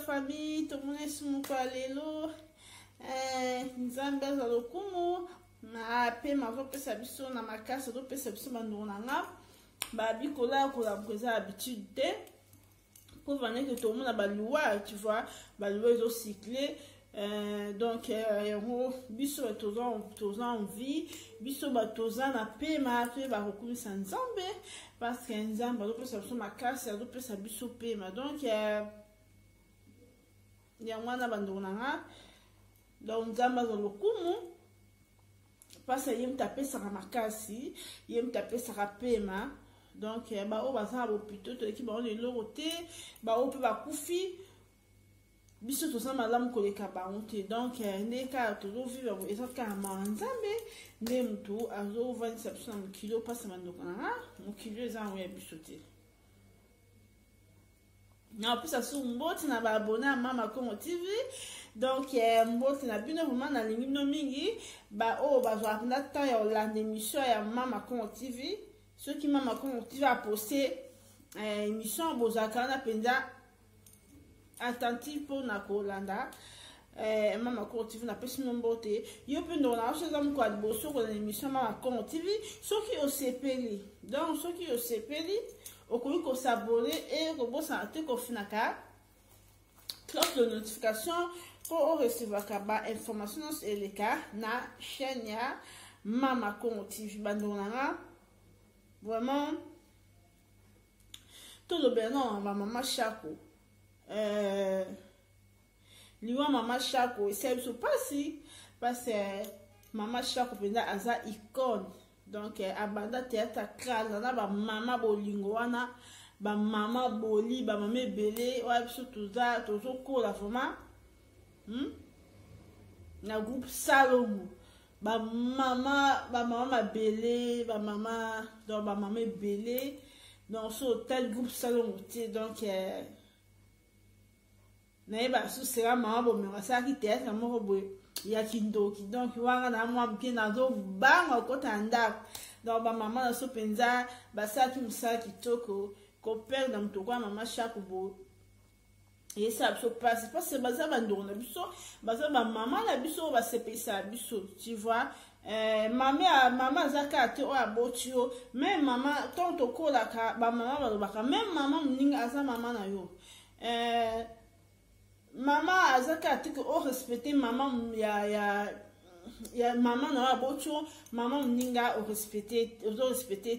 famille, tout le monde est sur mon lelo. Nzambe za lokumu na pe mazo pesa biso na makasa do pesa biso bandona nga ba bikola kola koza habitude pour venir que tout le monde a baluwa, tu vois, baluwa ils ont cyclé. Donc biso toza en vie biso batoza na pe ma pe ba rekumisa nzambe parce que nzambe do pesa biso makasa do pesa biso pe ma donc ya mwana bandona nga donc nzambe za lokumu parce que yem tapé saka makasi yem tapé saka pema donc ba o baza ba hôpital to ki ba on eloko te ba o pe ba kufi biso to sama lamu koleka ba honte donc ndeka to zo vivre eza ka manzambe nde mtu azo vanisa biso na mokilo pasa mandoko na mokilo eza ya biso te na pesa su mboti na ba abonné à Mama Congo TV donc mboti na bino vraiment na lingi no mingi ba o bazo apenda ta ya olanda émission ya Mama Congo TV ceux qui Mama Congo TV a posté émission bozaka na penda attentif pour na kolanda Mama Congo TV na pesi mbote yo pendo na chose mu kwa boso ko na émission Mama Congo TV ceux qui au sepeli donc ceux qui au sepeli okoki ko s'abonner et ko bosa te ko finaka cloche de notification pour recevoir ba information et les cas na chaîne ya Mama Congo TV bandona vraiment tout le bien non maman Chako liwa Mama Chako c'est se passer parce que Mama Chako penda aza icône donc abanda théâtre crâne na ba mama bolingo wana ba mama boli ba mama belé wa biso tuza tozo kola vraiment na groupe Salomo ba mama belé ba mama donc ba mama belé dans ce tel groupe Salomo donc na ba su sera mama bo me sa ki théâtre mo bo ya kindoki donc wanga na mwa mpina zo banga kota ndako donc ba mama na so penza ba saki musaki toko ko perdre mtoko Mama Chako bo et ça se passe parce que baza bandona biso baza ba mama na biso ba sepesa biso tu vois mama zaka te o abotio même mama tonto kola ka ba mama ba baka même mama mninga asa mama na yo mama azaka te ko respecter mama ya mama na abocho mama mninga o respecter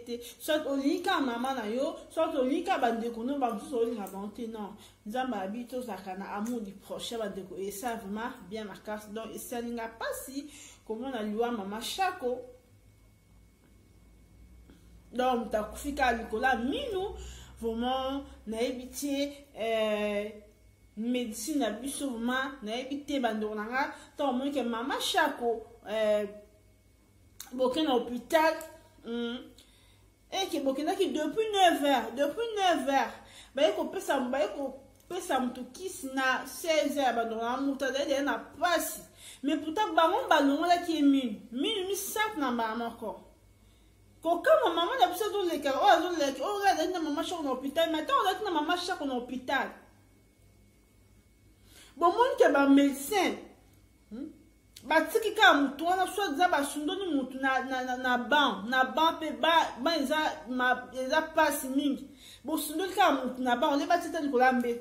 te soit olika mama na yo soit olika bandeko no ba so olika bonté non nzamba habito zakana amour du prochain bandeko et ça vraiment bien ma carte donc et ça n'inga pas si comment on a liwa Mama Chako donc ta kufika likola minu vraiment na ebitié médecine biso vraiment na ebité bandona nga to mo ke Mama Chako bokena hôpital et que bokena ki depuis 9h ba ko pesa mtu kisi na 16h bandona muta de na pasi mais pourtant bango balongo la ki minu sap na mama ko kama maman na biso do leka o azo leka o ga na Mama Chako na hôpital mais tant on a na Mama Chako na hôpital bon monde que ba médecin ba tiki ka mutu wana soit za ba sundoni mutu na ban pe ba eza passe mingi bo sundoni ka mutu na ban on le ba tita ni kolambe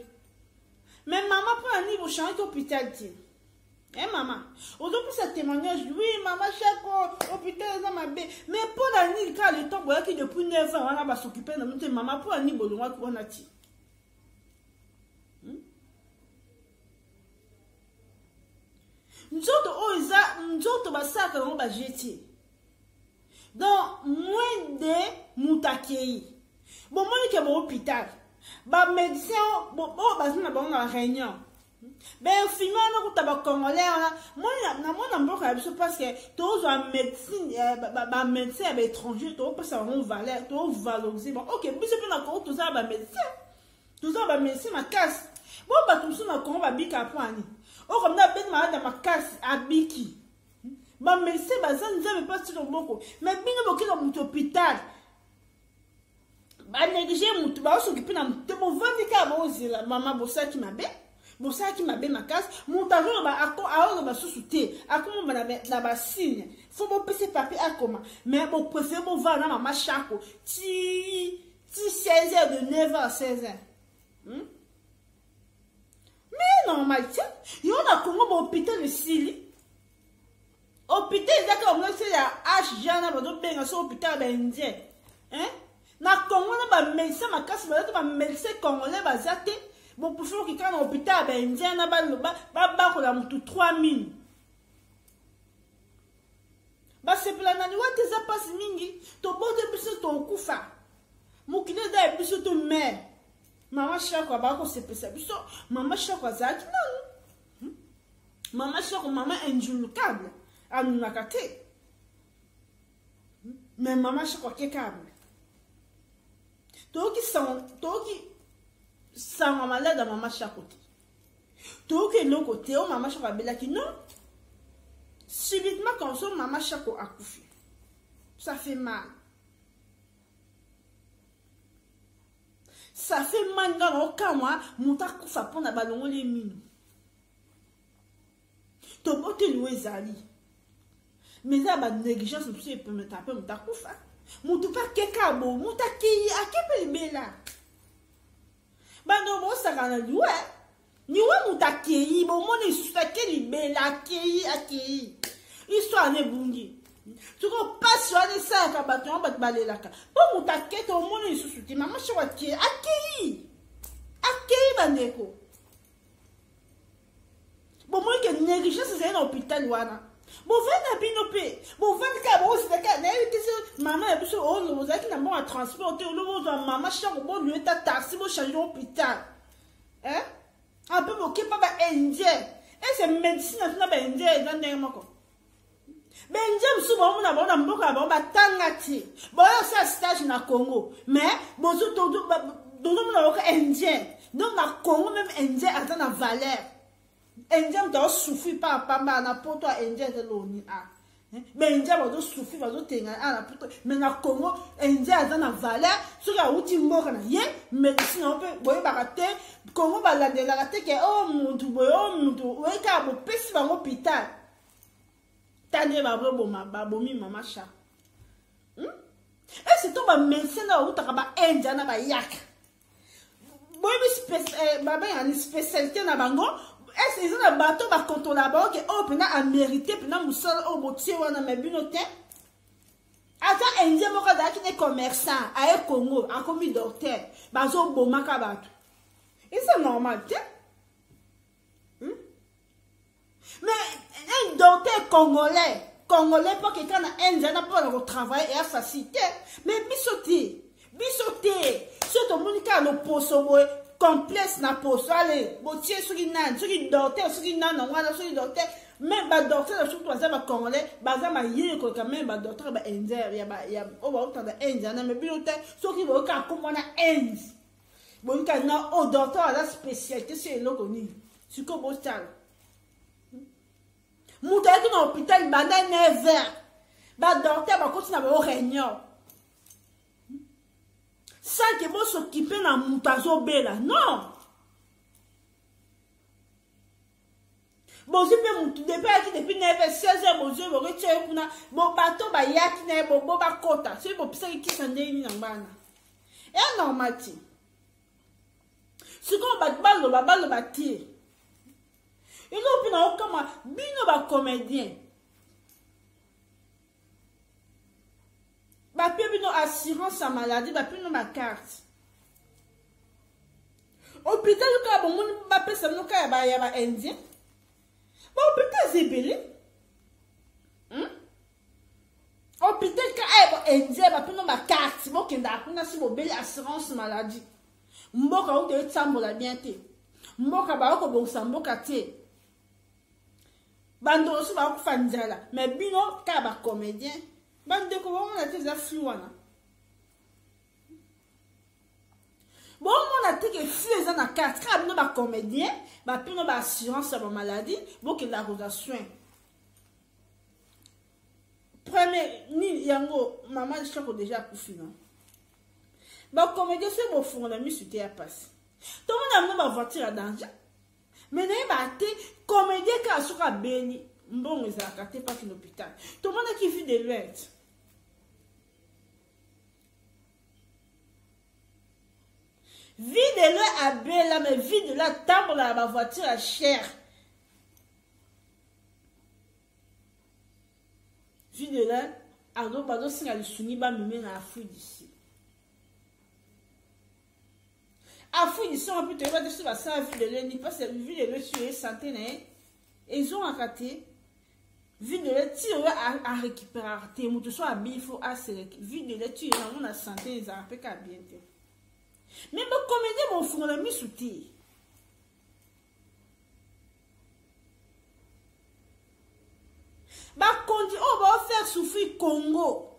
mais maman pour ani bo changer hôpital ti maman aujourd'hui ce témoignage oui Mama Chako hôpital za mabe mais pour ani ka le temps boya ki depuis 9 ans wana ba s'occuper na mutu maman pour ani bo longwa ko na ti nzoto basaka ngo ba jeté donc moins de mutakei bon moi ke ba hôpital ba médecin bon bazina ba na réunion ben finalement na kuta ba congolais na mboka biso parce que tous en médecine ba médecin ba étranger to pas ça on valeur to valoriser bon OK biso pe na ko to ça ba médecin ma casse bon ba tout ça na ko ba bika point o comme na ben malade ma casse abiki ba médecin bazan nzambe pas sur boko mais bino bokina mu hôpital ba négliger mutu ba s'occuper na mutu bo vandi ka ba ozila mama bosaki mabe ça qui m'a bien ma casse mon talon ba sous-souté à comment na ba signe faut mon PC papier à comment mais mon préféré mon va na maman chako ti 16h de 9h à 16h mais normal tiens yo na Congo ba hôpital de Sili hôpital ezaka on c'est ya H jana ba do benga so hôpital ba indien hein na Congo na ba médecin ma casse ba médecin congolais ba zate bon pour faire quelqu'un à l'hôpital ben indien na ba ko la mutu 3000 ba se plana ni wate za passe mingi to bote biso to kufa mukile da biso to mère maman chako ba ko se pesa biso maman chako zaki non maman chako maman injulukable anuna kate mais maman chako kekable to ki ça m'a malade à maman chaque côté. Tout que l'autre côté, oh maman chaque belle qui non. Subitement quand ça maman chaque a couffé. Ça fait mal. Ça fait mal dans le cas moi, mon ta coufa pour na ballon les mines. To bote loué zali. Mais ça ba négligence tout ça peut me taper mon ta coufa. Mon tout pas kekabo, mon ta ki a kepe bela. Bando mo sakana liwe niwe mutakei bo moni susake libela akei histoire ne bungi tuko passe wale sa ka bato bat balelaka bo mutakete o moni susuti mama shwa akei bandeko bo mo ke négligence c'est un hôpital wana bo vena binope bo vena ka bo sitaka na yiti mama ya biso o lo zaki na mo a transporter o lo zo mama shako bo lui ta taxi bo changer hôpital hein un peu moqué pas ba indien et c'est médecine na ba indien dans ndenge moko ben indien so bo na mboka ba tangati bo ça stage na Congo mais bo zo to do na ko indien donc na Congo même indien a na valeur indien doit souffrir par pamba na poto indien de l'oni a mais indien doit souffrir va do tenga na poto mais na Congo indien a na valeur so ka uti mboka na ye médecine on peut boye bakate Congo ba la de la te ke oh mutu we ka bo pesi ba hôpital tande ba bo ba bomi mama cha et c'est tout ba médecin na uta ka ba indien na ba yak boye ba ba spécialité na bango. Est-ce qu'ils ont un bateau qui contrôle la banque et oh, pena a mérité, pena moussol, oh, botier, on a mes bunoté. Attends, Indien, mon gars, qui est commerçant, à Congo, a commis docteur, bazo, bon, macabato. Et c'est normal, tiens. Mais un docteur congolais, pour quelqu'un a Indien, n'a pas le travail et à facilité. Mais bisoté, surtout, mon cas, le poso, complexe na poso allez botier sur qui docteur sur qui nan wana sur docteur même ba docteur surtout ça ba congolais ba za ma yé ko quand même ba docteur ba indien ya o ba utanda indien na me bilote so ki bo ka ko na end bo ka na o docteur la spécialité c'est loko ni siko bo stal muta ki na hôpital ba na 9h ba docteur ba continue ba réunion sans que vous s'occupez de moutazo bela. Non! Bon, si vous depuis 9h, 16h, bon, je vous retire bon bateau, ba yaki, bon, ba kota. Si vous pensez qui s'en est mis en bana. Et normal, si vous balle, ba tire. Et nous, puis, on comme bino ba comédien. Ba pebino assurance à maladie, ba pebino ma carte. Hôpital ka bon mon ba pesa no ka ya ba indien. Ba hôpital zebele. Hôpital ka ba indien ba pebino ma carte, bo kenda kuna si bo beli assurance maladie. Mboka o de tsambola bien te. Mboka ba ko bo samboka te. Bando so ba ko fanjala, mais bino ka ba comédien. Bande ko on a tes affluana. Bon on a tes flux na carte, ka no ba comédien, ba pino ba assurance ba maladie, bo ke la soin. Premier ni yango maman je crois déjà pour finir. Ba comédien c'est bon fond la mise sur terre passe. Tout le monde a ba voiture à danger. Mais n'est pas te comédien qui a sur la béni. Bon, ils ont raté pas l'hôpital. Tout le monde qui vit de loin. Vie de loin à Bella, mais vie de la table dans ma voiture à cher. Vie de là, à nos bateaux, si elle s'unit, bah, me met dans la fouille d'ici. À fouille d'ici, on peut te dire que ça va vie de là, ni pas cette vie de là sur les centaines, ils ont raté. Vie de là, tu as à récupérer, tes mots, soit à bien, il faut assez. Vie de là, tu as on a santé, ils ont un peu qu'à bien. Mais mon comédien, mon fou, on a mis sous tir. Bah, on va faire souffrir Congo.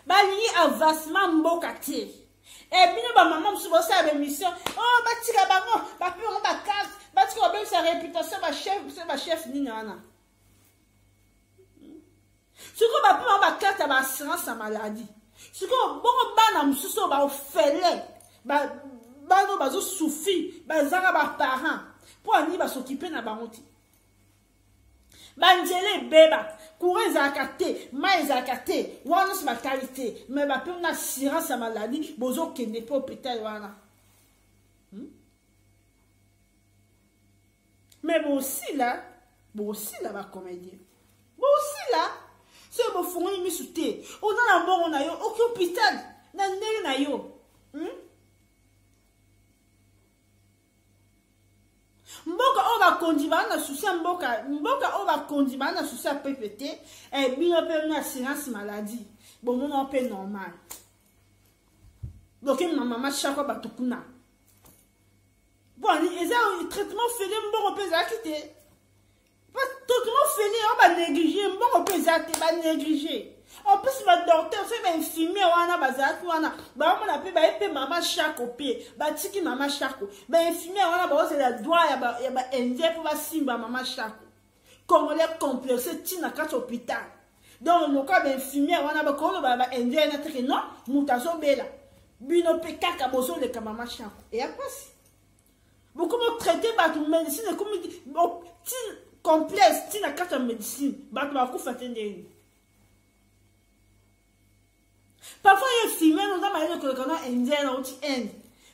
Bah, il y a avancement mbokate. Et puis, bah, maman, je vais faire une mission. Oh, bah, tu vas bah, puis on va carte. Bah, tu vas bien sa réputation, ma chef, Nina. Ce qu'on va prendre ma carte à ma assurance à maladie. Ce qu'on va prendre ma bah, au fêlé. Bah, nous, bah, souffrir. Bah, zara, bah, parents. Pour aller, bah, s'occuper de la barontie. Banjele beba, courant zakate, maïs zakate, wana c'est ma qualité, mais ma peu na assurance à maladie, bozo qui n'est pas hôpital wana. Mais bon aussi là, ma comédien. Bon aussi là, c'est bon fond il me souté. On a un bon on a yo, aucun hôpital, na nere na yo. Mboka on va conduire na souci mboka on va conduire na souci à PPT et bien on une assurance maladie bon on peut normal donc ma maman chaque fois batukuna bon ils ont un traitement fait bon on peut quitter pas traitement fait on va négliger bon on peut négliger en plus le docteur c'est un infirmier wana bazaki wana ba on appelle ba épée maman chaque au pied ba tiki maman chaque ba infirmier wana ba c'est la doigt ya ba indien pour ba simba maman chaque comme les complexes tina kat hôpital donc le cas d'infirmier wana ba ko ba indien na teke non mutazo bela bino pe kaka bozo le maman chaque et après vous comment traiter ba tout médecine comme complexe tina kat médecine ba ko fatende. Parfois, il y a des films, nous avons dit que nous avons indien,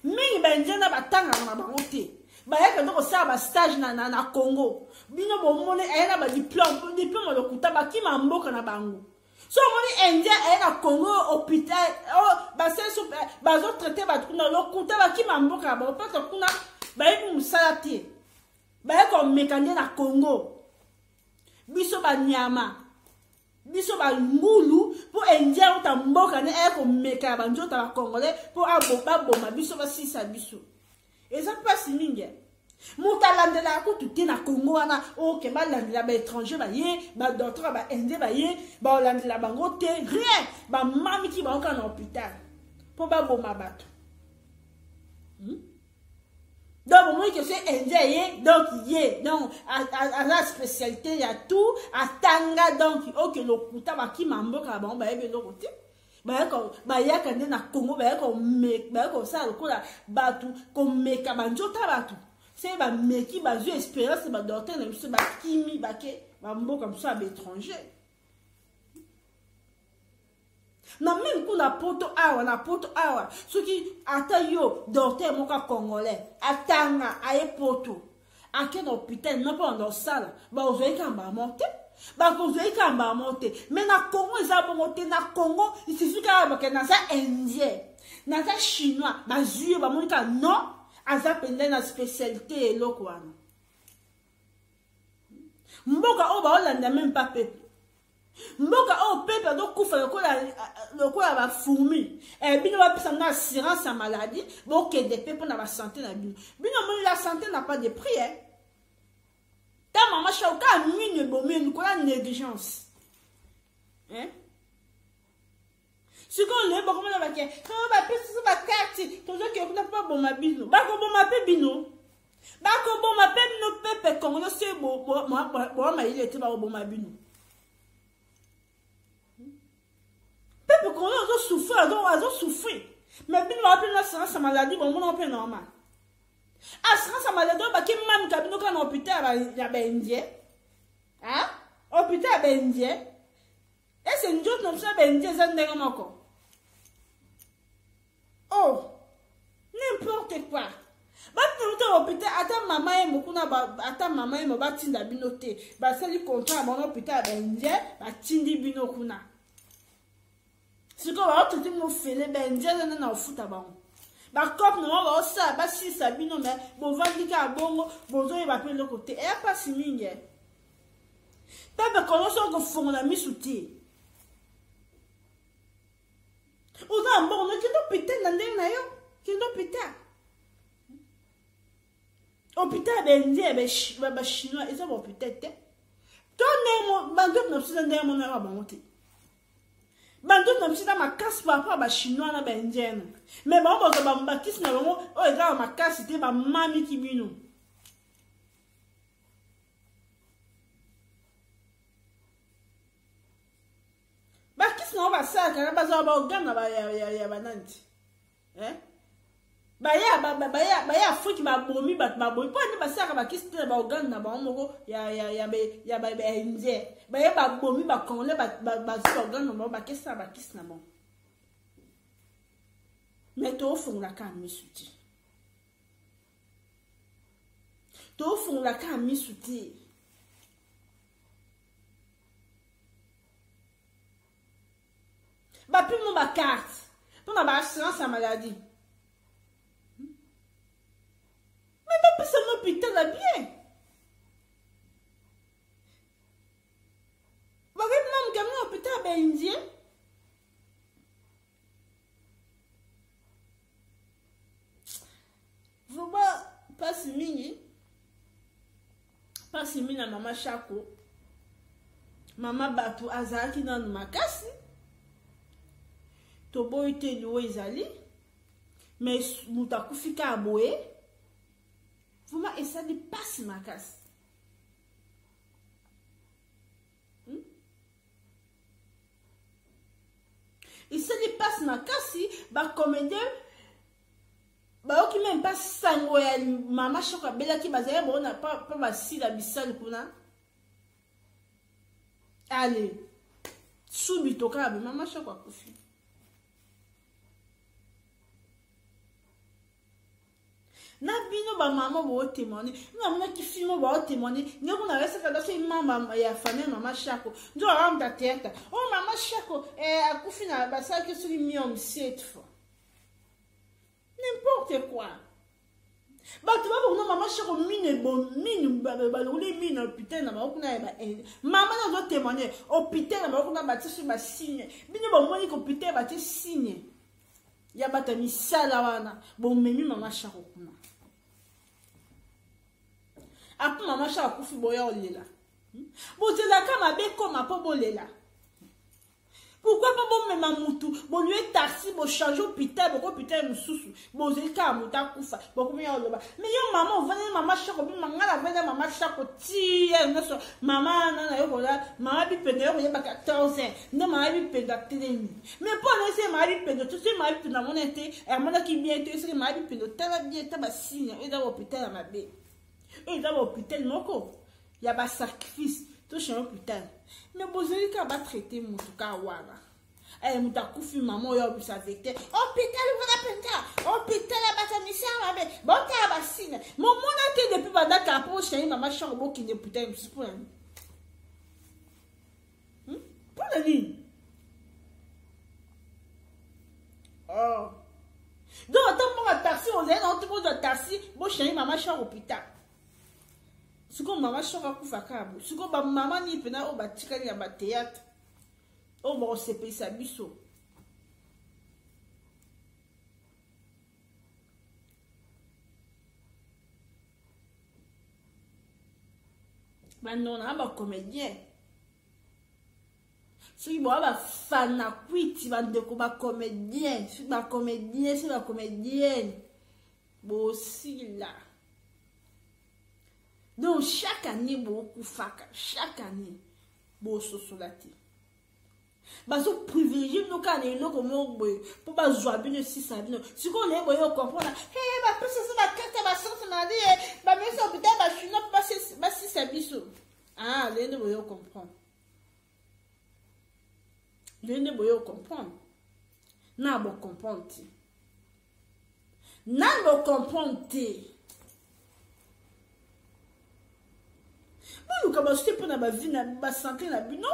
mais il y a des gens qui ont été bah, il y a un stage na Congo. Bino bo mone ayana ba diplôme le kuta ba ki mamboka na bango. So moni indien ayana Congo hôpital oh ba senso ba zo traiter ba kuna le kuta ba ki mamboka ba parce que kuna ba yi musalati. Ba ko mekande na Congo. Biso ba nyama. Biso ba ngulu pour indien ou ta mboka ne eko meka ba njota ba congolais pour aboba boma biso ba sisa biso. Et ça passe mingi. Muta landela ko tuté na Congo wana o ke ba landela ba étranger ba ye ba docteur ba indien ba ye ba landela bango te rien ba mami ki ba oka na hôpital pour ba boma bato. Donc, moi, que c'est indien, donc, yé, donc, à la spécialité, il y a tout, à Tanga, donc, ok, le kuta, bah, qui m'a mbok, bah, on va y aller de côté. Bah, y a quand na Congo, bah, comme ça, le coup, là, bah, tout, comme meka, bah, njota, bah, tout. C'est, bah, meki, bah, j'ai espérance, bah, docteur, bah, kimi, bah, bah, mbok, comme ça, bah, étranger. Na même coup na poto awa ceux qui attendent yo docteur moka congolais atanga aye poto aken hôpital non pas dans salle ba ozoyi kamba monter ba ozoyi kamba monter mais na Congo ils a monter na Congo il suffit ka ba na ça indien na ça chinois ba zuye ba monika non aza pende na spécialité eloko wana mboka o ba olanda même pas peuple. Mboka o pepe do kufa lokola ba fourmi et bino ba pesa na assurance à maladie bo ke de pepe na ba santé na bino bino la santé n'a pas de prix ta maman chauka mine bomé ko la négligence hein si qu'on le bon na ba ke quand ba pesa ba carte to zo ke na pas bon ma bino ba ko bon ma pe bino ba ko bon ma pe no pepe ko no se bo ma il était ba bon ma bino. Peuple qu'on a souffert, ils ont souffert. Mais bien on appelle la maladie, bon, on appelle normal. assurance maladie baki mam kabino kana hôpital ya bendie hein hôpital ya bendie et c'est une autre option bendie za ndenge moko oh n'importe quoi bato hôpital ata mama ye mokuna ata mama ye mo batinda bino te basali contrat bon hôpital ya bendie batindi bino kuna siko ba otuti mo fele bendie za na ofuta bango ba cop no ba osa ba sisa bino me bo vandika bongo bozo e ba pe le côté e pas si mingi bebe konoso ko fongola misuti oza mbono kindo pite na ndenge na yo kindo pite hôpital bendie ba chinois eza ba peut-être to nemo bando na psisa ndenge mona ba bango te bando na psisa makasi papa ba chinois na bendie na mais ba bozo ba mbakisi na bango o eza makasi te ba mami kibino bakisi na ba saka na bazo ba ogana ba ya bananti baya fuki babomi bato babomi mpo ane basaka bakisi te na baorgane na bango moko ya baindien baye babomi bakongole bazwi baorgane na bango bakisi na bakisi na bango me toofungolaka ya misu te toofungolaka ya misu te bapimo bakarte mpona baassurance ya maladie mais pas seulement hôpital là bien. Vous avez même gagné hôpital ben indien. Vous pas si mini. Pas si mini à maman Chako. Maman Batou Azaki dans le makasi. Tobo ite loué ezali. Mais mutakufika aboye. Vraiment, et ça ne passe ma casse. Et ça ne passe ma casse, bah comédien, bah qui même pas sango ya maman choka bela qui bazaya bon na pas basi la bisal kuna. Allez, subito kabe maman choka kufi. Na bino ba maman bo témoigner na mona ki filmo ba témoigner ngeko na resa kada so mama ya famille maman Chako ndo aramda teta oh maman Chako akufi na basa ke sur miom cette fois n'importe quoi ba tu ba no maman Chako mine bon mine ba loli mine hôpital na ba kuna ba maman na zo témoigner hôpital na ba kuna ba tisu ba signe bino ba moni ko hôpital ba ti signe ya bata misala wana bon memi maman Chako kuna après maman Chako kufi boya olela botela kama beko mapo bolela pourquoi pas bon même mutu bon lui taxi bon changer hôpital bon hôpital mususu bon zeka muta kufa bon combien on loba mais yo maman venez maman Chako bi mangala venez maman Chako ti noso maman na yo kola maman bi pende yo ba 14 ans non maman bi pende telemi mais pour laisser maman bi pende tout ce maman bi pende mon été et mon qui bien tout ce maman bi pende tala bien taba signe et dans hôpital ma bé et dans hôpital moko ya ba sacrifice tout chez hôpital mais bozeli ka ba traiter mutu ka wana muta kufi maman yo bisa vecteur hôpital wana penta hôpital ba ta misa ma bé bon ta ba signe mon monate depuis banda ka pour chez maman Chako bo ki ne putain pour la ligne oh donc attends mon taxi on est dans tout le taxi bo chez maman Chako hôpital siko maman Chako kufa kabo siko ba maman ni pena o ba tikali ya ba théâtre o mo sepe sa biso ba non ba comédien si bo ba fana kwiti ba ndeko ba comédien si ba comédienne bo si là. Donc chaque année beaucoup faka chaque année bo sosolati bazo privilégier no ka ne no komo boy pour ba zwa bino si ça bino si ko ne boy comprendre ba pesa ça ba carte ba sorte na ne boyo comprendre. Na bo comprendre. Na bo comprendre. Bon, nous commençons pour na ba vie na ba santé na bino.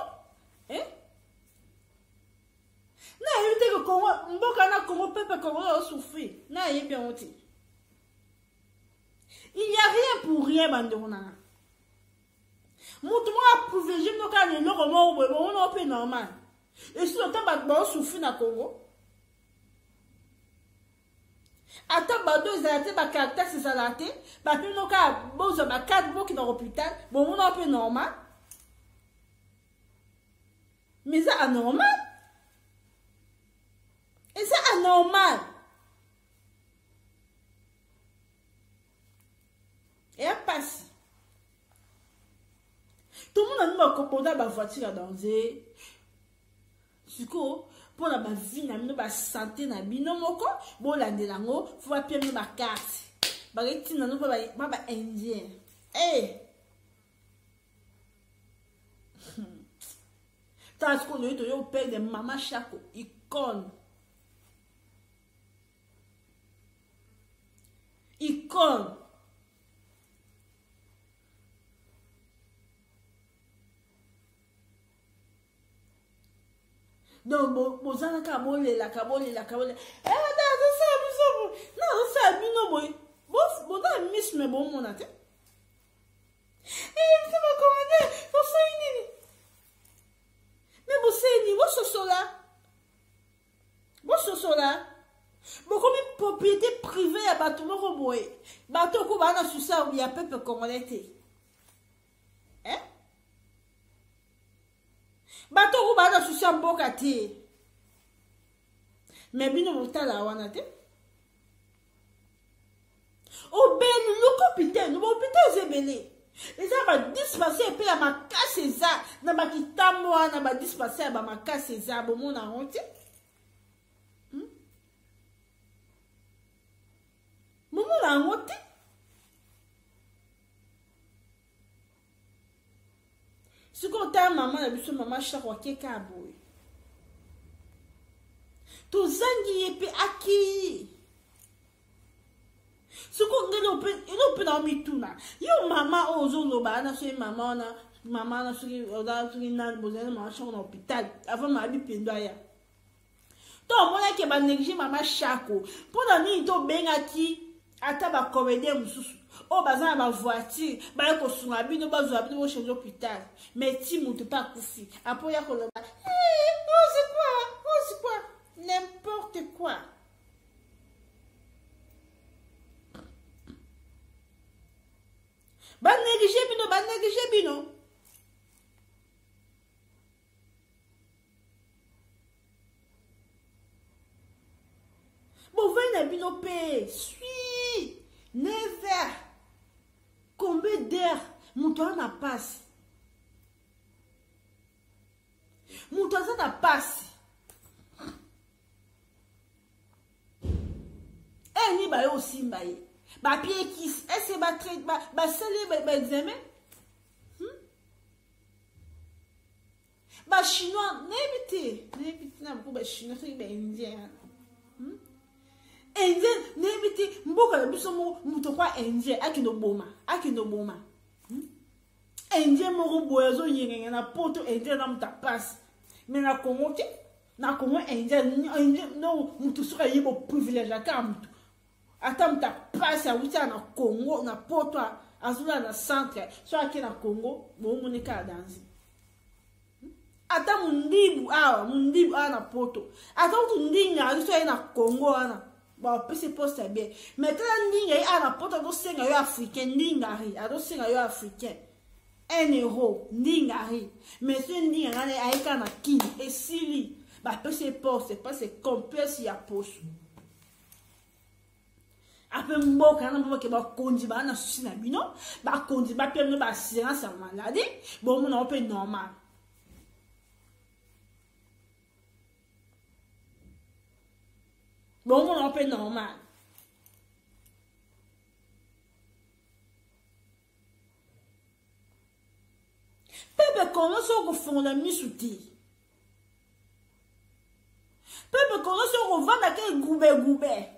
Hein? Na yete ko Congo, mboka na Congo peuple congolais a souffert. Na yé bien honte. Il n'y a rien pour rien bandona. Moutou a privilégié nos cas de l'euro mort on a peu normal. Et si on t'a pas souffert na Congo. Attends, bah deux zalaté, bah caractère c'est zalaté, bah puis nos cas, bon ça bah quatre mots qui dans l'hôpital, bon on a un peu normal. Mais ça anormal. Et ça anormal. Et elle passe. Tout le monde a mis composé ma voiture à danger. Du coup, pour la vie, la santé, la bino moko, bon la delango, faut pas payer ma carte. Barretti na no pas indien. Eh. T'as ce qu'on a eu au père de maman Chako, icône. Icône. Donc, bozana kabole la kabole. Eh, madame, ça, bino boy. Bon, dans miss me bon mon até. Eh, c'est ma commande. Vous savez mais vous savez vous sosola. Bon, comme une propriété privée à bateau moko boy. Bateau ko bana susa ou ya peuple congolais. Hein? Bato ko ba na susi mboka te. Mais bino motala wana te. O ben le capitaine, no hôpital zebele. Les gens va dispenser pe ya makase za na bakitamo wana ba dispenser ba makase za bo mona honte. Momo la honte. Si on t'a maman la biso maman chaque fois qui kaboy. To zangi epi aki. Si on ngelo pe na mituna. Yo mama ozo no ba na so mama na so oda so na bozena ma chaque na hôpital avant ma bi pendo ya. To mona ke ba négliger mama chako. Pour na ni to bengaki ata ba comédien mususu. Oh, bazan ma voiture, ba ko sunga bino ba zo abino chez l'hôpital. Mais ti mutu pas koufi. Après ya ko loba. C'est quoi? N'importe quoi. Ba négliger bino. Bon, venez bino pe. Suis. Never. Combien d'heures mon toit n'a passé? Mon toit n'a passé. Et ni ba aussi mbaye. Ba pied qui est ba très ba scellé ba examen. Ba chinois n'ébité na ko ba chinois c'est ba indien. Indien n'ébité mboka la biso mo mutokwa indien akino boma. Indien moko boyazo yengenga na poto indien na mutapasi. Mais na Congo ke na Congo indien no mutu suka yebo privilège aka mutu. Ata mutapasi awuta na Congo na poto azula na centre so ake na Congo bo monika danzi. Ata mundibu na poto. Ata mutu ndinga azo na Congo ana. Bon, c'est poste bien. Maintenant, ndinga a na poto do senga yo africain ndinga ri, ado senga yo africain. 1 euro ndinga ri. Mais ce ndinga ngane aika na kin et sili. Ba c'est poste, pas c'est complet si ya poche. Après mboka na mboka ba kondi ba na susi na bino, ba kondi ba pemno ba assurance maladie, bon mon on peut normal. Bon, on peut normal. Peuple comment ça qu'on fait la misouti? vanda ke gube.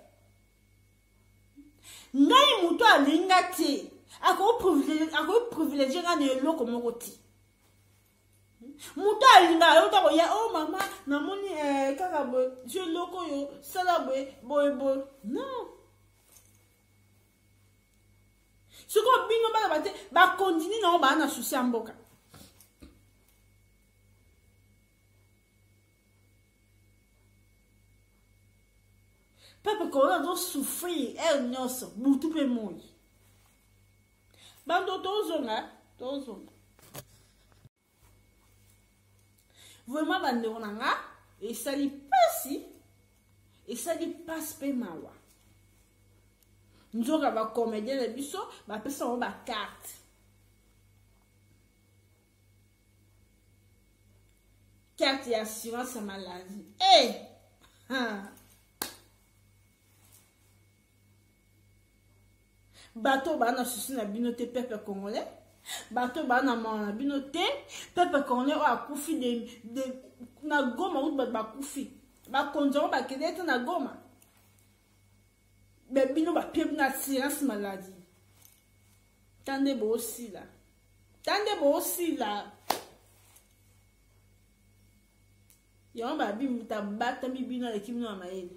Ngai muto alinga te. Ako privilégié nga ne loko moko te. Muto alinga yo ta ko ya oh mama na moni kaka bo je loko yo sala boy. Non. Ce qu'on bino ba continue non ba na souci amboka. Papa ko na do souffrir el nyoso butu pe moi. Bando tozonga. Vraiment bande onanga et ça li passe pe mawa. Nzoka ba comédien le biso ba pesa on ba carte. Carte d'assurance maladie. Bateau ba na souci na binote peuple congolais. Bateau ba na na binote peuple congolais o akufi de na Goma ou ba kufi. Ba konzo ba kedete na Goma. Bino ba pied na assurance maladie. Tande bo aussi là. Yon ba bi muta bata mi bino le kimino amaele.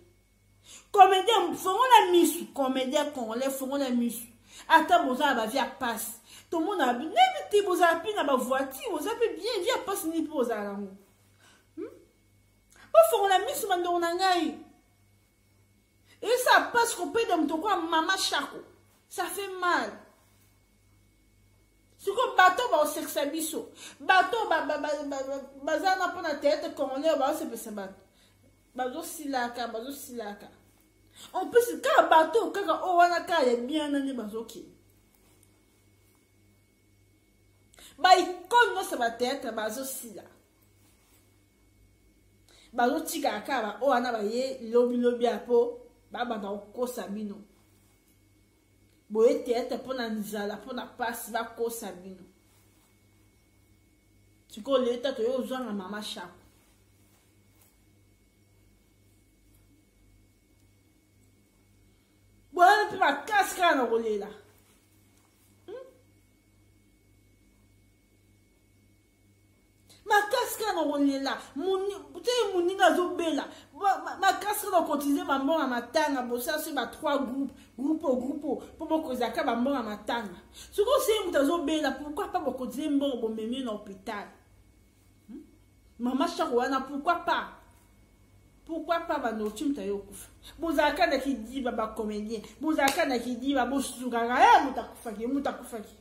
Comédien fongo la misu, comédien congolais fongo la misu. Ata boza ba via passe. Tout le monde a bien même boza pi na ba voiture, boza pe bien via passe ni poza lango. Ba fongo la misu mando na ngai. Et ça passe qu'on peut dans ton quoi maman chako. Ça fait mal. Si ko bateau ba o sexe biso. Bateau bazana pour la tête congolais ba se pesa bateau. Bazo silaka. En plus quand bateau kaka o wana ka est bien nani bazo ki. Ba ikon no se ba tête bazo sila. Bazo tika ka ba o wana ba ye lobi apo. Baba na kosa bino. Boye tete pona nzala pona passe ba kosa bino. Tiko leta to yo zanga mama shako. Boye pe ba kaska na rolela. Ma casque na rolela. Muni na zo bela. Ma casque na cotiser ma mbonga matanga bosa sur ba 3 groupes pour me kozaka ba mbonga matanga. Ce qu'on sait muta zo bela pourquoi pas boko cotiser mbonga bo memi na hôpital. Mama chawana pourquoi pas? Pourquoi pas ba no chimta yokufa. Bozaka na kidiba ba comédien. Bozaka na kidiba bo suganga mutakufaki.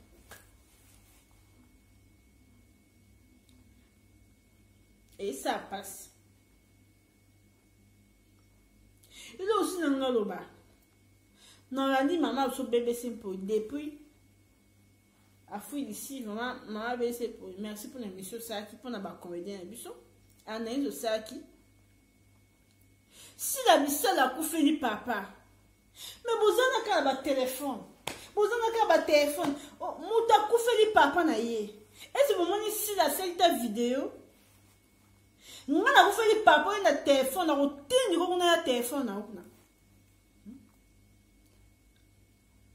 Et ça passe. Il y a aussi un ngaloba. Non, la dit maman sur bébé simple depuis. A fouille ici, maman bébé simple. Merci pour l'émission Saki pour la comédien l'émission. Anaïs Saki. Si la mission la couffe ni papa. Mais vous en avez un téléphone. Vous en avez un téléphone. Mouta couffe ni papa na ye. Et ce moment ici la cette vidéo. Ngana ko feli papa na téléphone na rotindi ko na téléphone na kuna.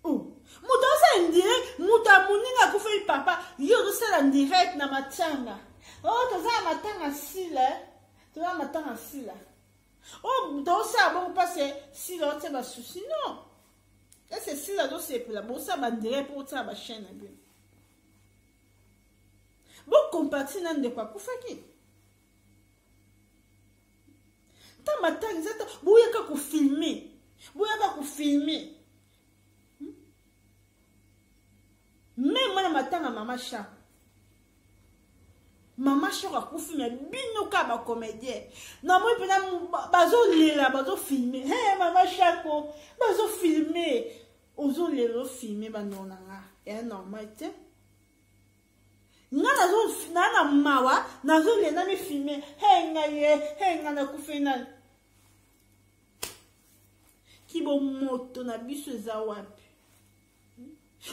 Muta sa indirect, muta muninga ko feli papa, yo do sa indirect na matanga. Oh to za matanga sila, to za matanga sila. Oh do sa bon passer si lo te ba souci non. Et c'est sila do c'est pour la bon ça ba direct pour ta ba chaîne bien. Bon compartir nan de quoi ko faki. Ta matanga zata bouyaka ko filmer. Même moi matanga mama cha. Mama cha ko filmer bino ka ba comédien. Na moi pena bazo lela bazo filmer. Hey mama cha ko bazo filmer. Ozo lelo filmer ba nona nga. Et normal te. Nana mawa nazo lela mi filmer. Hey nga na ko fina. Kibo moto na biso za wapi.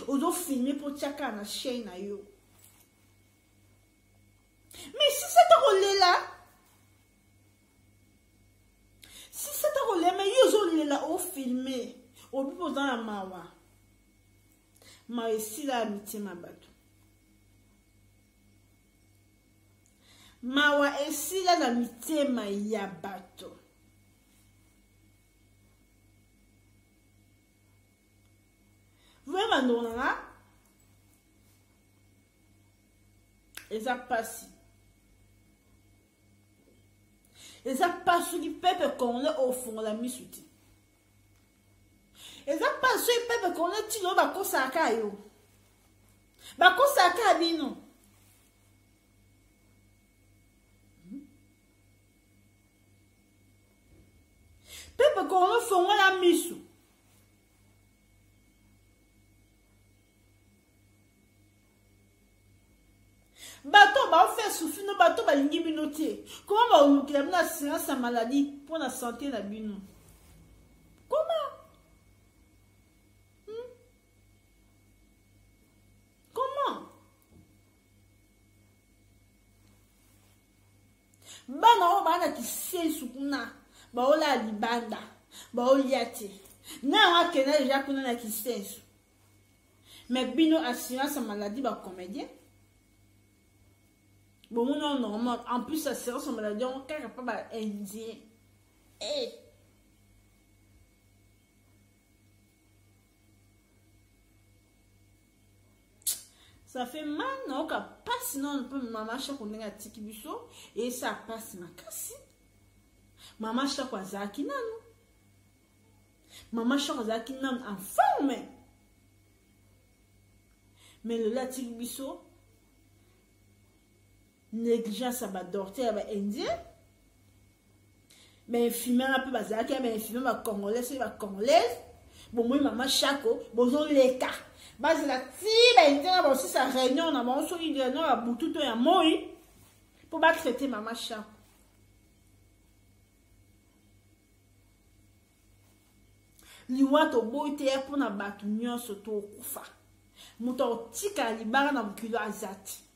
Ozo filmer pour tchaka na chaîne na yo. Mais si ça te roule là. Si ça te ko le me yozo le la o filmer o bi dans la mawa ma esi la amitié ma bato mawa esi la amitié ma ya bato vraiment non là eza pasi eza pasi ki pepe congolais ofungola misu ti eza pasi pepe congolais ti lo bakosaka yo bakosaka bino pepe congolais fungola misu bato ba fait souffrir no bato ba lingi bino tie comment ba olukela bino assurance maladie pour la santé na bino comment comment bana o bana ki sensu kuna ba ola libanda ba oliate na wa kena déjà kuna na ki sensu mais bino assurance maladie ba comédien. Bon, non, normal. En plus, ça sert son maladie, on ne peut pas indien. Eh! Ça fait mal, non? Pas sinon, on peut maman chaque on est à Tikibiso et ça passe ma casse. Maman chaque fois zaki nan. Maman chaque zaki nan en forme. Mais le la Tikibiso négligence à dorter à indien mais filmer un peu bazaki mais filmer ma congolais c'est ma congolaise bon moi maman chako bozo leka base la ti ben indien bon si ça réunion na bon so indien no a bututo ya moi pour pas traiter maman chako liwa to boite pour na batu nyonso to kufa muto tika libara na mukilo azati.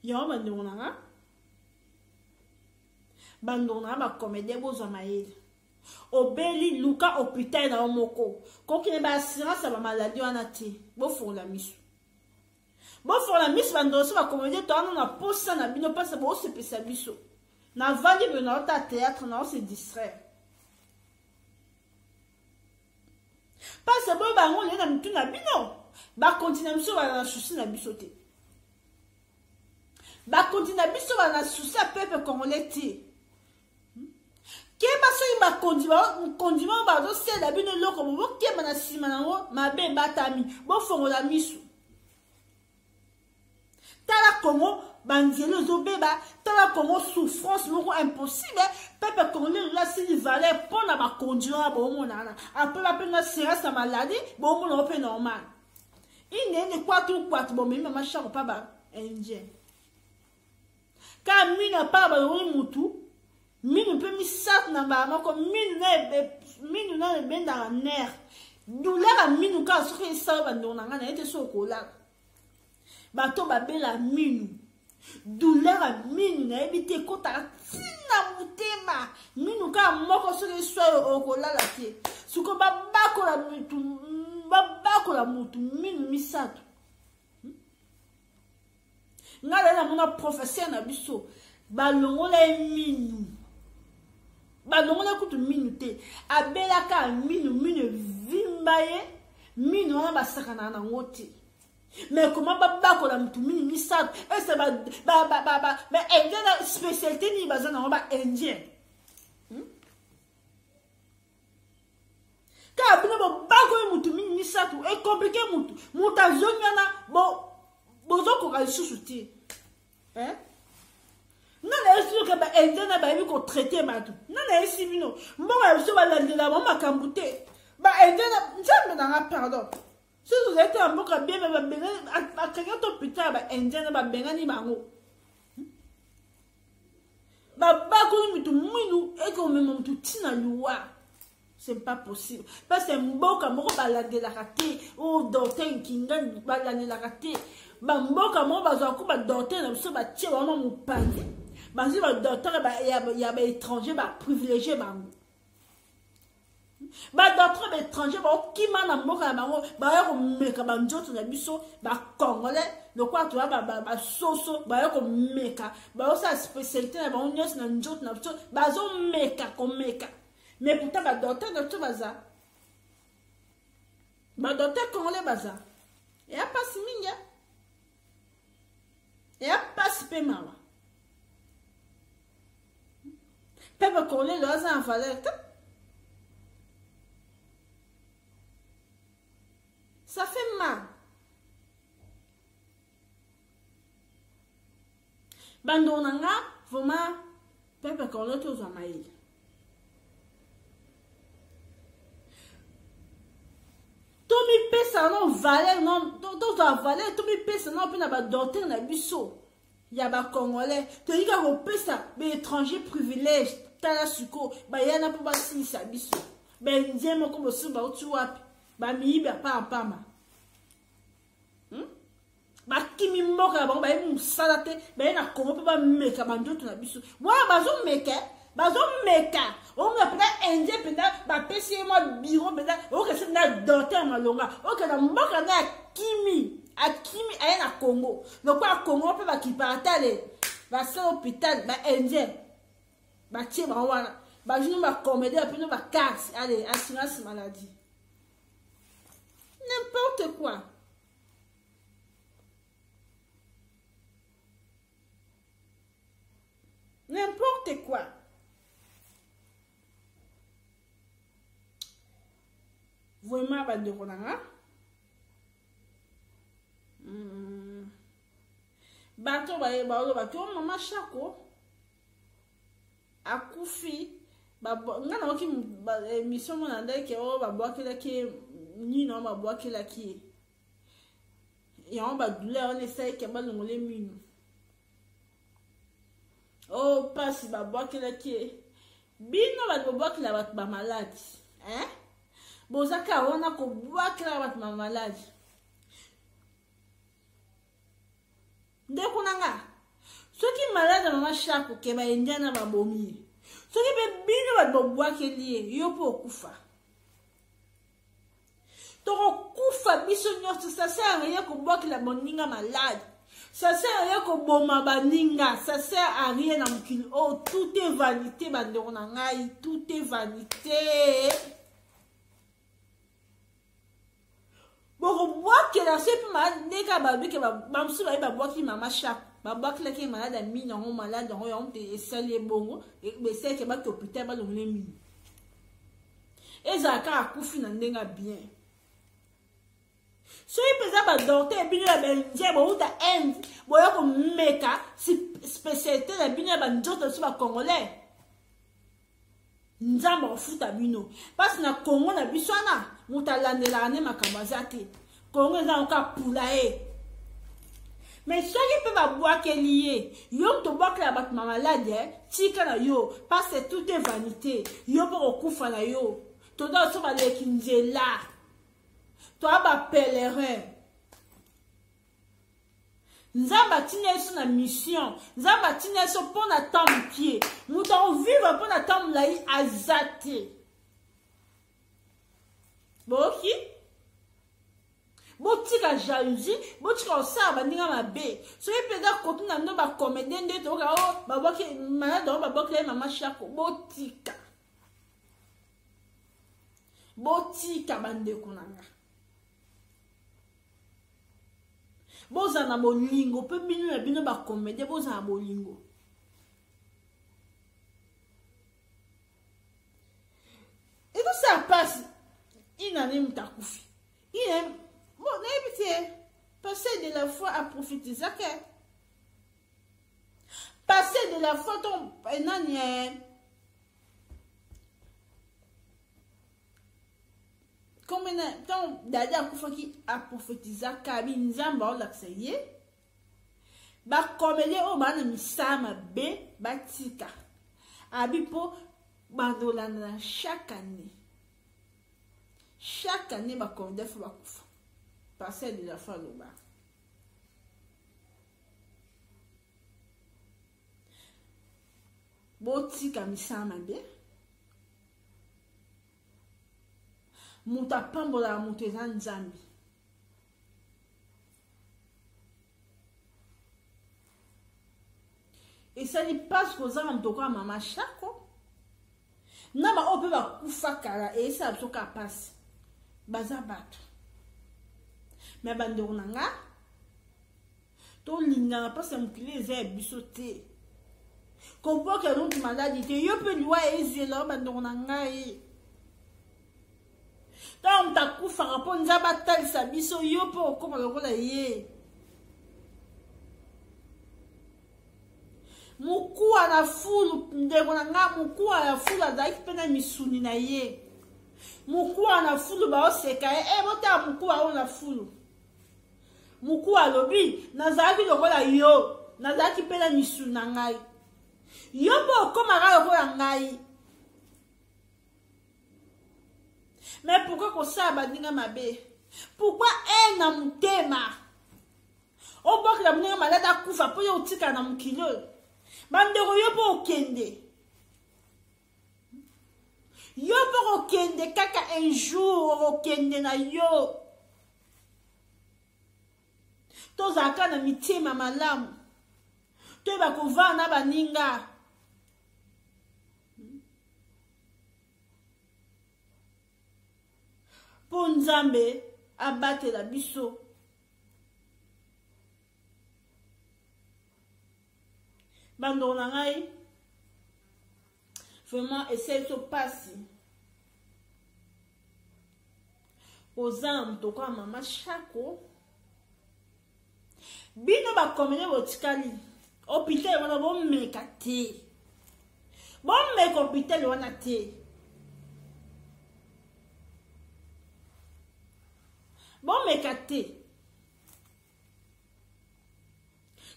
Yo bandona ba comédien bozo maïl obeli luka hôpital na omoko ko ki ne ba assurance ba maladie wana ti bo fo la misu bandoso ba comédien to na posa na bino pasa bo se pesa biso na vali be na ta théâtre na se distraire pasa bo ba ngole na mitu na bino ba continuer miso ba na souci na biso te ba continue biso ba na souci peuple congolais ti ke ba so ba condiment ba do se da bino loko bo ke ba na sima na wo ma be batami bo fongola misu tala Congo banzelo zo beba tala Congo souffrance moko impossible peuple congolais la si valeur pour na ba condiment bo monana après la peine sera sa maladie bo mo no pe normal ine quoi bo mais mama chako pa ba indien. Quand mine pas ba mutu mine peut mi sat na ba mako mine na ben dans nerf douleur mine ka so ke sa ba ndona ngana ete so ko la ba to ba bela mine douleur mine na ebite ko ta tina mutema mine ka moko so ke so o ko la tie suko ba ko la mutu mine mi sat. Ngala na mona professeur na biso balongola minu balongola kutu minute abelaka minu vimbaye minu wana basakana na ngote mais comment bakola mutu minu misatu et c'est mais indien spécialité ni bazana ba indien ka bino bako mutu minu misatu et compliqué mutu azonyana bo bozo ko lisusu ti nana esi ke ba indien ba ko traiter matu nana esi bino mbonga so ba landela ba makambu te ba indien nzambe na pardon si vous êtes en mboka bien ba benga akanya to pita ba indien ba benga ni bango ba ko mitu mwinu e ko memo mutu tina luwa c'est pas possible. Parce que mboka moko balandelaka te o docteur nkinga balandelaka te. Ba mboka moko bazwa ko ba docteur na biso batie wana mopandi. Bazi ba docteur ya ba étranger ba privilégié bango. Ba docteur ba étranger ba okima na mboka na bango ba ya ko meka ba njoto na biso ba congolais le quoi tu vois ba soso ba ya ko meka ba osa spécialité na ba nyos na njoto na biso ba zo meka ko meka. Mais pourtant, le docteur de tout bazar. Le docteur congolais bazar. Il n'y a pas si minga. Il n'y a pas si peu mal. Peuple congolais, le hasard en valeur. Ça fait mal. Bandonanga, vraiment, peuple congolais, tous en maïs. Tomi pesa non valeur non to valeur tomi pesa non pe na ba docteur na biso ya ba congolais to yika ko pesa be étranger privilège tala suko ba yana po ba sisa biso ben ndiemo ko bosu ba otu wapi ba miiba pa pama ba kimi mboka ba ba musala te ba na kongo pe ba meka ba ndoto na biso wa ba zo meka bazo meka on a peut-être indien peut-être ba pesi moi bureau peut-être o que c'est na docteur malonga o que na mboka na kimi aya na Congo le quoi Congo peut ba ki partale ba sa hôpital ba indien ba tie ba wana ba jinu ba comédie puis nous ba casse allez assurance maladie n'importe quoi. N'importe quoi. Vraiment, ba de konanga. Bato bato mama chako. Akufi ba ngana waki mission mona ndeke o ba boakela ki ni no ba boakela ki. Ya on ba douleur on essaie que ba ngole minu. Oh passe ba boakela ki. Bino ba boakela ba malade. Hein? Bozaka wana ko boakela ba malade. Ndeko nanga. Soki malade mama chako ke ba indiana ba bomi. Soki be bino ba boakeli yo po kufa. Toko kufa biso nyoto ça sert à rien ko boakela boninga malade. Ça sert à rien ko boma baninga, ça sert à rien na mukili. Oh tout est vanité bandeko nanga, tout est vanité. Bon, boire que la seule malade n'est qu'à babi que ma soeur va boire qui m'a chaque. Ma boire qui est malade à mine, on malade, on est salé bon, et mais c'est que ma hôpital va donner mine. Et ça a couffé dans n'enga bien. So il peut pas docteur et bien la bendia bon ou ta end, bon y'a comme meka spécialité la bien la bendia sur la congolais. Nzamba futa bino parce na Congo na biswana mutalandela ane makabazate Congo za onka pulae mais ceux qui peuvent boire que lié yo to boire la bat malade tika na yo parce que tout est vanité yo pour kufa na yo to do so ba le kinjela to aba pèlerin Nzamba tineso na mission. Nzamba tineso pour na tombe pied. Nous devons vivre pour na tombe là azate. Boki. Botika jalousie, botika osaba ndinga mabe. So epeda kotu na ndo ba comédien nde to ka o ba boki malade ba boki mama chako botika. Botika bande kunanga. Boza na bolingo pe bino na bino ba comédie boza na bolingo et tout ça passe il en est takufi il est bon n'habite passer de la foi à prophétiser passer de la foi ton enani comme tant dada kufa ki a prophétiser kabi nzamba o lakseye ba komele o bana misama be batika abi po bandolana chaque année chaque année ba candidat faut ba kufa passer de la fois loba botika misama bien muta pambola mutu eza nzambi esali mpasi kozanga motoko ya mama shako na baoyo mpe bakufa kala eyesala biso ka mpasi baza bato me bandeko na nga tolingana mpasi ya mokili eza ya biso te kompoke lonti maladi te yo mpe liwa ezela bandeko na ngai ntango moto akufaka mpo nzambe atalisa biso yo mpe okoma lokola ye mokuwa na fulu ndeko na nga mokuwa na fulu azalaki mpe na misuni na ye mokuwa na fulu baoseka ye botala mokuwa oyo na fulu mokuwa alobi nazalaki lokola yo nazalaki mpe na misuni na ngai yo mpe okomaka lokola ngai me pourkui kosala bandinga mabe pourkui na motema obokela mondinga maladi akufa mpo yo otikala na mokili oyo bandeko yo mpo okende yo mpo okende kaka un jour okende na yo tozalaka na mitema malamu toyeba kovanda na baninga mpo nzambe abatela biso bandeko na ngai vraiment essaye biso pasi oza na motoko ya mama shako bino bakomene botikali hôpital wana bomeka te bomeka hôpital wana te bomeka te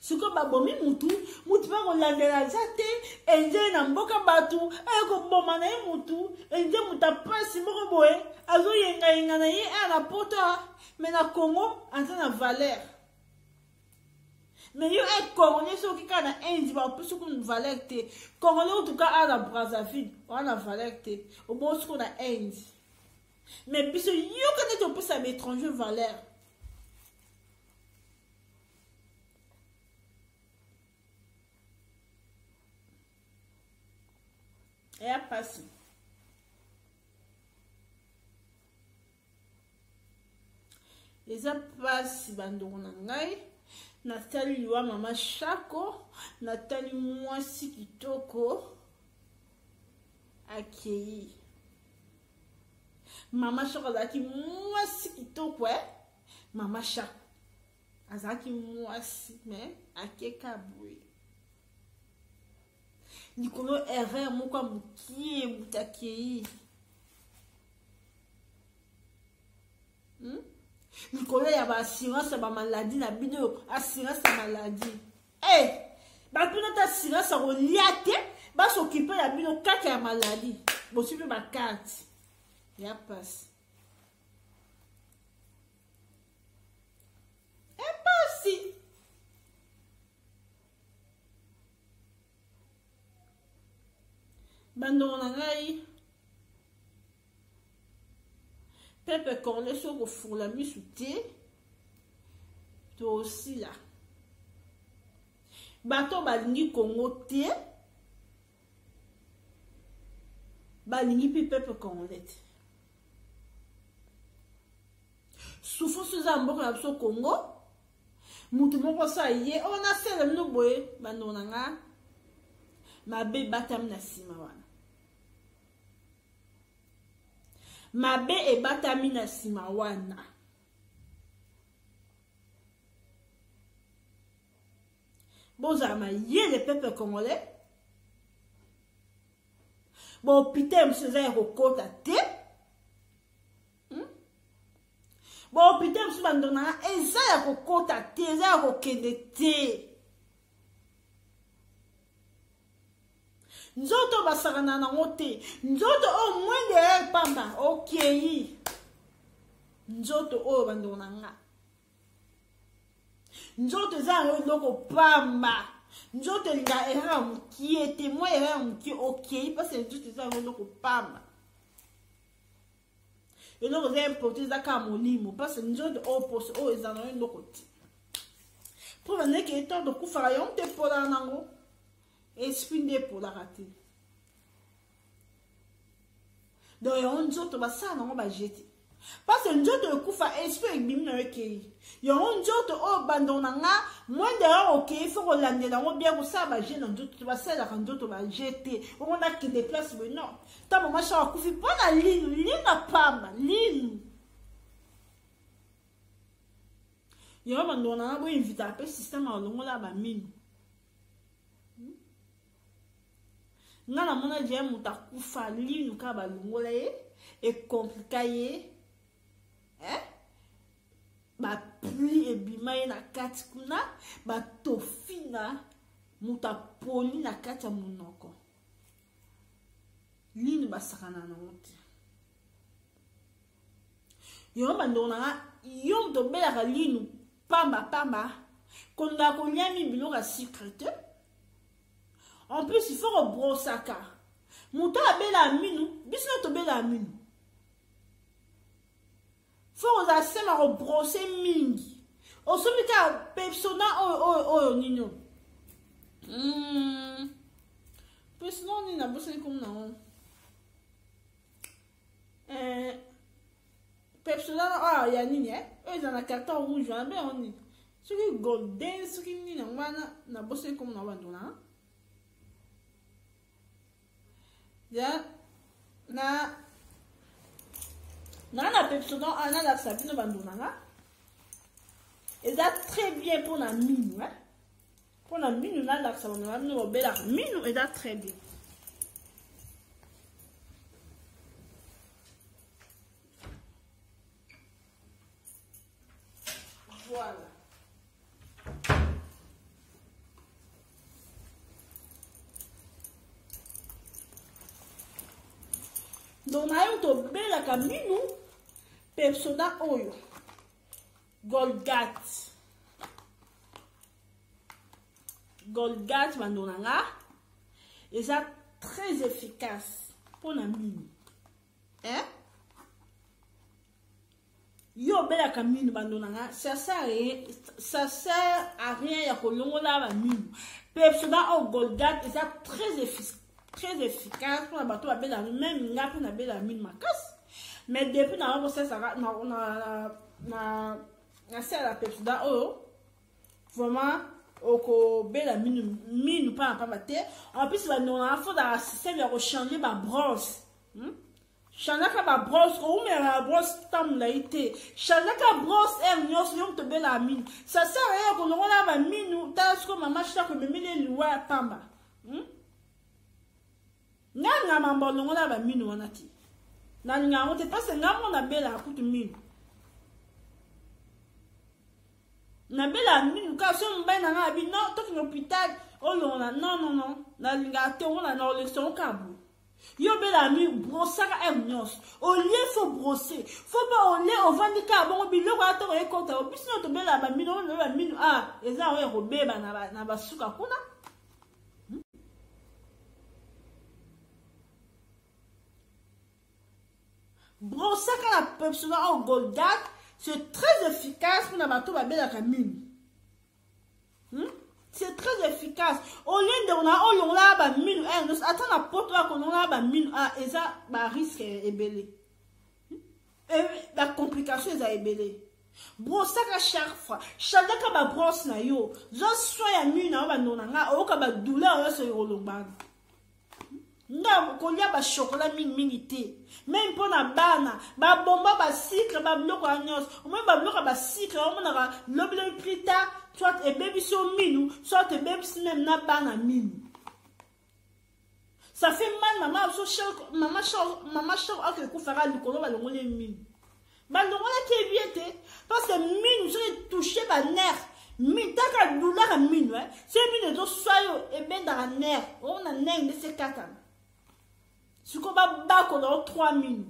siko babomi mutu mpe kolandela za te enze na mboka bato ekoboma na ye mutu enze mutu apasi moko boye azoyengayenga na ye na poto me na Congo aza na valeur me yo congolais soki kaka na indi bapesi kuna valeur te congolais otuka na Brazzaville wana valeur te obosi ko na indi me biso yoka neti opesa baétranger valeur eya pasi eza pasi bandeko na ngai natali liwa mama shako natali mwasi kitoko akei mama shako azalaki mwasi kitoko mama shako azalaki mwasi me akeka boye likolo erreur moko ya mokie mutakei likolo ya baassurance ya bamaladi na bino assurance ya maladi bapino ta assurance ya kolia te basokipe ya bino kaka ya maladi bosi mpe bakarte ya pasi epasi bandeko na ngai pepe congolais so kofungula misu te tosila bato balingi Congo te balingi mpe pepe congolais te souffrance eza mboka na biso Congo mutu moko sa ye oyo nasala bino boye bandeko na nga mabe batami na nsima wana mabe ebatami na nsima wana bozala mayele pepe congolais bohôpital mosusu eza ya kokota te bohôpital mosusu bandeko na nga eza ya kokota te eza ya kokende te nzoto basakana nango te nzoto o mwende ya pamba okei nzoto oyo bandeko na nga nzoto eza eloko pamba nzoto elinga eraka mokie te mwa eraka mokie okei mpasi nzoto eza eloko pamba eloko eza importe eza kaka molimo mpasi nzoto oyo poso oyo eza na yo eloko te mpo bandeke eto tokufaka yango te epolaka nango esprit nde epolaka te donc yango nzoto basala nango bajete parce que nzoto ekufa esprit ebimi na yo ekei yango nzoto oyo bandeko na nga mwende ya okei fo kolandela yango bien kosala baje na nzoto te basalelaka nzoto baje te omonda akende place boye non ntango mama shaka akufi mpo na linu na pamba linu yango bandeko na nga boinvita mpe systeme ya kolongola baminu nga namona dia moto akufa linu kaka balongola ye ekomplika ye bapli ebima ye na kati kuna batofina moto apoli na kati ya monoko linu basakana nango te yango bandeko na nga yo moto obelaka linu pamba kondaka koliami biloko ya sucre te en plus il faut rebrosaka moto abela minu biso na tobela minu faut kozala sema kobrose mingi osomi kaka persona oyo nini persona nini nabosani komi nango persona ya nini oyo eza na carton rouge wana mbe yango nini soki golden soki nini yango wana nabosani komi nango bandona ya na persona analakisa bino bandona nga eza très bien mpona minu mpona minu nalakisa bandona bino bobelaka minu eza très bien voilà donc nayo tobelaka minu persona oyo Golgate bandeko na nga eza très efficace mpona minu yo obelaka minu bandeko na nga ça sert à rien ya kolongola baminu persona oyo Golgate eza très efficace mpona bato babela même nga mpe nabela minu makasi mais depuis na bakosesaka na sala ya persona oyo vraiment okobela minu mpona pamba te en plus bandeko na nga fodaka système ya kochange babrosse changeaka babrosse koumela babrosse ntango molai te changeaka brosse ere nyonso yo motobelaka minu ça sert ya kolongola baminu tala siko mama shako ememeli eluwa ya pamba nga mambo olongola baminu wana te nalinga yango te parce nga mo nabela kutu minu nabela minu kaka so mobali na nga abi non toki na hôpital olongola non nalinga te ongo na olekisongo kaka boye yo obela minu brosaka ere nyonso olie fo brose fo ba olie ovandi kaka bongo biloko ya toko ekota obisi no tobela baminu oyo baminu eza yango ekobeba na basuka kuna brosaka la persona au Golgate c'est très efficace pour la bateau babelaka minu c'est très efficace au lieu de on a ba minu attends la porte là qu'on a ba minu eza ba risque ebele la complication eza ebele brosaka chaque fois chadaka ba brosse na yo zo soya minu na ba nonanga oka ba douleur yo so yolobana nga kolia ba chocolat mingi te même mpona bana babomba basikre babiloko ya nyonso omoi babiloko ba sikre omonaka lobilobi plita soit ebebisi o minu soit ebebisi même na bana minu ça fait mal mama shoko ake ekufaka likolo balongoli minu balongolaki ebie te parce que minu soki touche banerf taka douleur ya minu so minu ezoswa yo ebendaka nerf omona nerf nde se katana siko babakola o 3 minu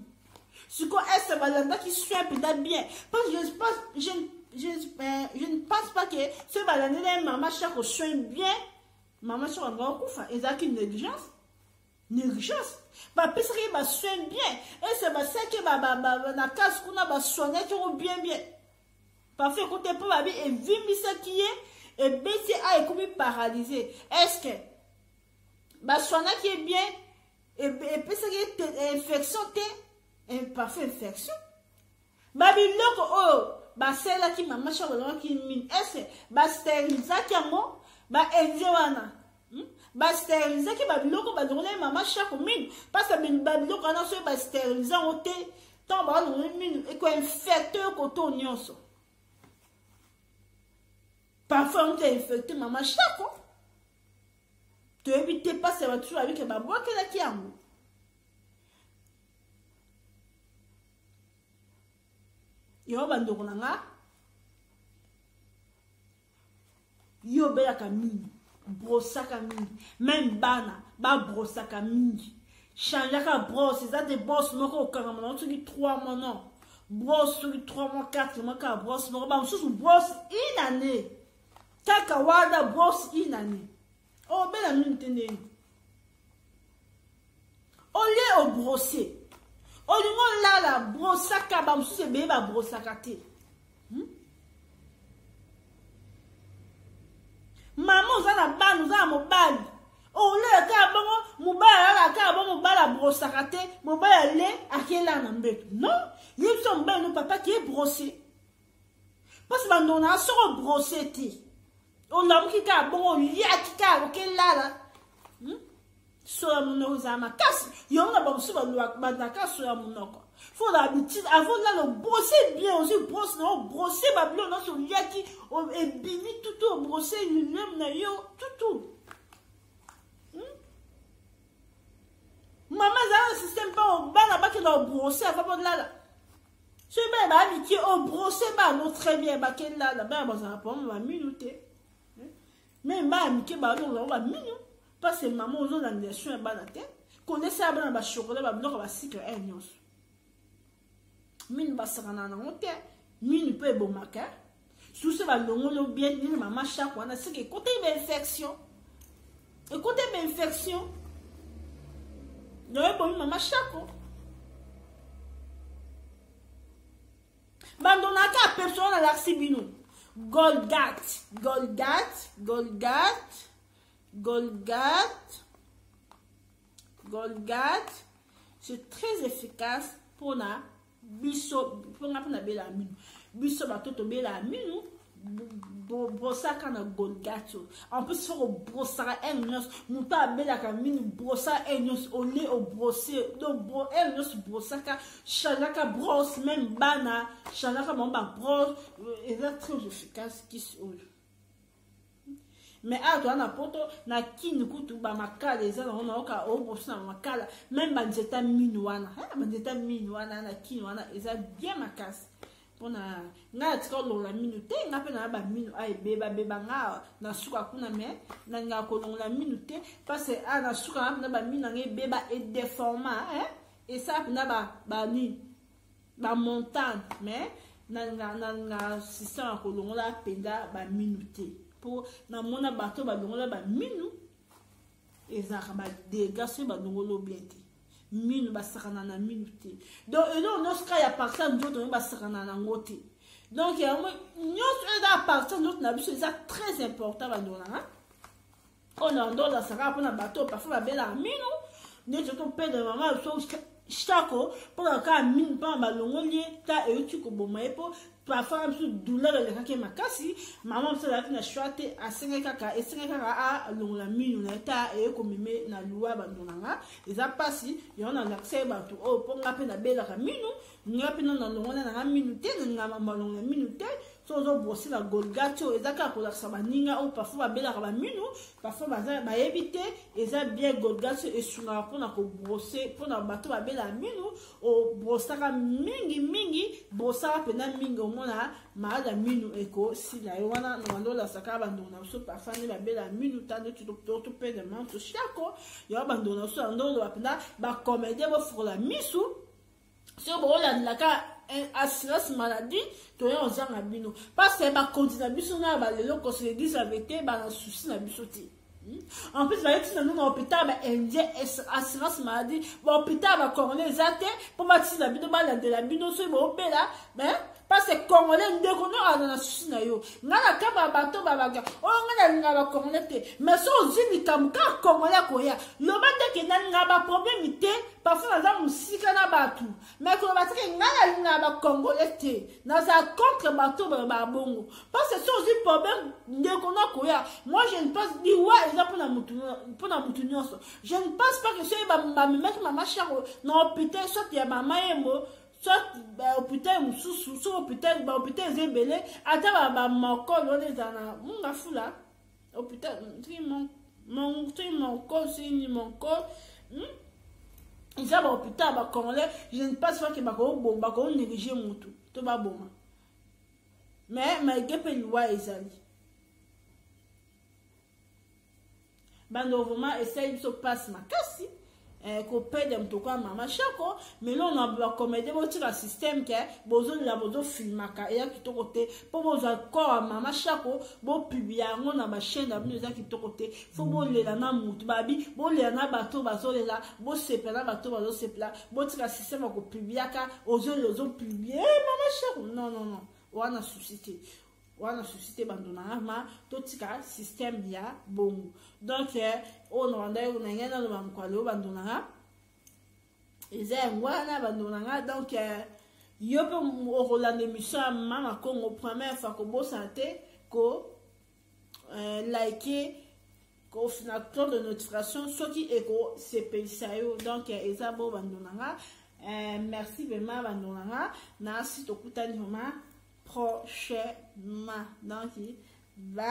Ce qu'on est, c'est balanda qui soigne peut-être bien. Parce que je ne pense pas que ce balanda, maman chaque soigne bien. Maman chaque endroit au coup, ils ont une négligence. Négligence. Parce que va soigne bien. Et c'est ça que na casse qu'on a soigné qui ont bien. Parfois, quand tu peux et vimi ça qui est, et baisser à comme paralysé. Est-ce que soigner qui est bien, et puis ça qui est infection, parfois infection. Biloko oh c'est là qui m'a marché qui mine. Est-ce que stériliser qui a mot enzewana. Stériliser qui biloko donner maman chaque mine parce que biloko on a sur stériliser on te tant mine et quoi infecteur côté nyonso. Parfois on t'est infecté maman chaque tu évites pas ça va toujours avec ma boîte là qui a mot. Yo bandoko nanga yo belaka mingi brossaka mingi même bana ba brossaka mingi changeaka brosse ça des brosses moko okanga na soki 3 mois non brosse soki 3 mois 4 mois ka brosse moko ba mususu brosse une année kaka wada brosse une année oh bela mingi tendeni au lieu au brosser olingo lala brossaka ba mususu ebeye ba brossaka te maman oza na bana oza na mobali oleka ka bongo mobali alaka bongo mobali abrosaka te mobali ale akela na mbeto non ye biso mobali no papa ki ebrosse parce bandona asoko brosse te olamuki ka bongo liaki ka okelala soya monoko za makasi yonga bamusu bandaka soya monoko faut l'habitude avant là le brosser bien aussi brosse non brosser babilo non so liaki et bimi tout brosser lui-même na yo tout maman za un système pas au bana ba que dans brosser avant là so ba ba mi qui au brosser ba non très bien ba que là ba ça pas ma minute mais ba mi qui ba non ba minute parce que maman aux la nation ba na tête connaît ça ba na chocolat ba non ba cycle un nyos mine basakana na ngote mine peut bomaka sous ce balongo bien ni maman chaque wana c'est que côté infection et côté infection non bon maman chaque bandona ka personne à l'axibino Golgat c'est très efficace pour la biso pour na bela minu biso batoto bela minu brossaka na Golgato en plus faut brossaka ennos muta bela ka minu brossa ennos au lait au brosser donc ennos brossaka chanaka brosse même bana chanaka mamba brosse et c'est très efficace qui mais à toi na poto na kini kutu ba makala eza na oka obosa na makala même banzeta minuana banzeta minuana na kini wana eza bien makasi pona na tikolo la minute nga pe na ba minu ay beba nga na suka kuna me na nga ko la minute parce que na suka na ba minu nga beba et déforma et ça na ba ni ba montagne mais na système ko la penda ba minute pour na mona bato ba dongola ba minu ezaka ba dégâts ba dongolo bien te minu ba sakana na minute donc et non noska ya partant d'autres ba sakana na ngote donc ya mo nyos da partant d'autres na biso c'est très important ba dona on a ndo la saka pour na bato parfois ba bela minu ne to pe de maman so chako pour ka minu pa ba longoli ta e tu ko bomaye po parfois un peu douleur le kake makasi maman ça la na choite a senga kaka a longa minu na ta e ko meme na loi bandonanga eza pasi yona l'accès ba to o ponga pe na bela ka minu ngapi na longa na minu te na mama longa minu te so zo bossi la Golgato eza ka ko la sabaninga o parfois ba bela ka minu parfois ba éviter eza bien Golgato et sunga pona ko brosser pona bato ba bela minu o brossaka mingi brossaka pena mingi mona maada minu eko si la wana no la saka bandona so parfois ne ba bela minu tande tu to pe de manto chako yo bandona so ndo lo apna ba comédie bo fro la misu Si vous avez assurance maladie, tu as un bino. Parce que ma continuation, on se dit la vérité, on souci na bisoti. En plus, nous dans l'hôpital, indien assurance maladie, l'hôpital va coroner les athées pour mettre la bino, de la bino, sur le là, parce que Congolais ne connaissent pas dans la souci na yo. Ngana kaba bato babaga. Oh ngana ngaba Congolais te. Mais so zini kamuka Congolais koya. Loba de ke na ngaba problème te. Parfois na musika na batu. Mais ko batike ngana ngaba Congolais te. Na za contre bato babongo. Parce que so zini problème ne connaissent koya. Moi je ne pense ni wa exemple pour na mutu nyonso. Je ne pense pas que ce ba me mettre ma machin na hôpital soit ya mama yemo. Soit hôpital mususu soit hôpital zembele ata ba mokolo lezana munga fula hôpital mon corps c'est ni mon corps ils ont hôpital ba congolais je ne pense pas que ba ko négliger mutu to ba boma mais gepe loi ezali bando vraiment essaye de se passer makasi qu'on paye des motokwa mama chako mais là on a commettre votre système que besoin la besoin filmaka et qui to côté pour vos encore mama chako bon publier on a ma chaîne d'abonnés qui to côté faut bon les na mutu babi bon les na bato bazo les là bon sepela bato bazo sepela votre système ko publier ka les autres publier mama chako non on a suscité wana société bandona ma totika système ya bongo donc on wanda yo ngena no bamkwalo bandona eza wana bandona donc yo pe o rolande mission mama Congo première fois ko bo santé ko liker ko finalement de notification ce qui est ko CP sayo donc eza bo bandona merci vraiment bandona na site okutani vraiment prochainement. Donc, bye!